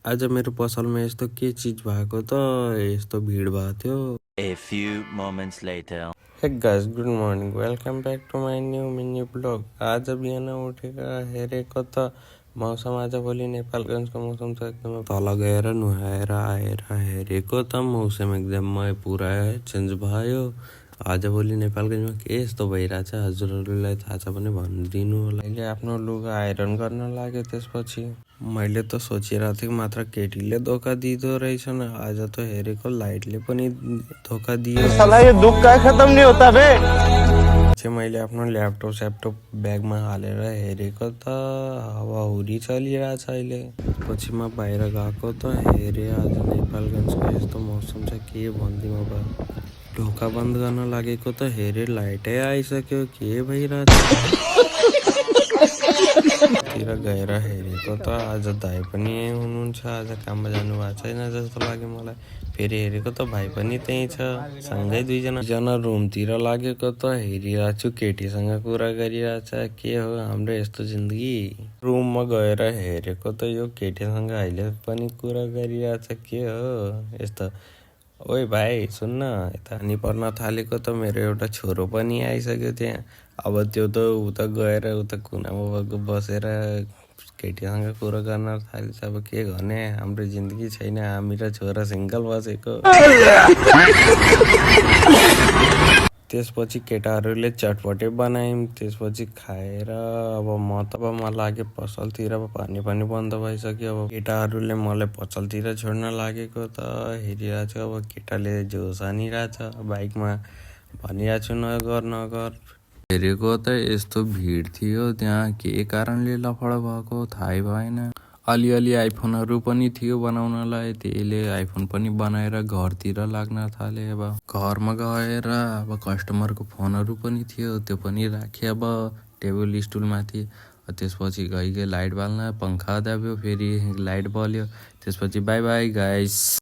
आज मेरो पसलमा यस्तो के चिज भएको त यस्तो भिड भएको थियो। A few moments later. Hey guys, good morning, welcome back to my mini blog. आज बिहान उठेर हेरेको त मौसम आजभोलि नेपालगञ्जको मौसम त एकदमै तल गएर नुहाएर आएर हेरेको त मौसम एकदमै पुरा चेन्ज भयो। आजभोलि नेपालगञ्जमा के यस्तो भइरहेछ हजुरहरूलाई थाहा छ भने भनिदिनु होला। अहिले आफ्नो लुगा आइरन गर्न लाग्यो। त्यसपछि मैले त सोचिरहेको थिएँ मात्र केटीले धोका दिँदो रहेछन्। आज त हेरेको लाइटले पनि धोका दियो। साला ये दुख का खत्म नहीं होता बे। चाहिँ मैले आफ्नो ल्यापटप ब्यागमा हालेर हेरेको त हावाहुरी चलिरहेछ अहिले। पछि म बाहिर गएको त हेरेँ आज नेपालगञ्जको यस्तो मौसम छ के भनिदिउँ। अब ढोका बन्द गर्न लागेको त हेरेँ लाइटै आइसक्यो, के भइरहेछ तिर गएर हेरेको त आज दाइ पनि यहीँ हुनुहुन्छ। आज काममा जानुभएको छैन जस्तो लाग्यो मलाई। फेरि हेरेको त भाइ पनि त्यहीँ छ, सँगै दुईजना रुमतिर लागेको त हेरिरहेको छु केटीसँग कुरा गरिरहेछ। के हो हाम्रो यस्तो जिन्दगी। रुममा गएर हेरेको त यो केटीसँग अहिले पनि कुरा गरिरहेछ। के हो यस्तो। ओइ भाइ सुन्न, यता पानी पर्न थालेको त मेरो एउटा छोरो पनि आइसक्यो त्यहाँ। अब त्यो त उता गएर उता कुनामा बसेर केटीसँग कुरा गर्न थालेछ। अब के गर्ने, हाम्रो जिन्दगी छैन, हामी र छोरा सिङ्गल बसेको। त्यसपछि केटाहरूले चटपटे बनायौँ। त्यसपछि खाएर अब म लागे पसलतिर। अब पानी पनि बन्द भइसक्यो। अब केटाहरूले मलाई पसलतिर छोड्न लागेको त हेरिरहेको छु। अब केटाले जोस हानिरहेछ बाइकमा, भनिरहेको छु नगर। हेरेको त यस्तो भिड थियो त्यहाँ, के कारणले लफडा भएको थाहै भएन। अलिअलि आइफोनहरू पनि थियो बनाउनलाई, त्यसले आइफोन पनि बनाएर घरतिर लाग्न थाले। अब घरमा गएर अब कस्टमरको फोनहरू पनि थियो, त्यो पनि राखेँ अब टेबल स्टुलमाथि। त्यसपछि गइगयो लाइट बाल्न, पङ्खा दाब्यो, फेरि लाइट बल्यो। त्यसपछि बाई बाई गाइस।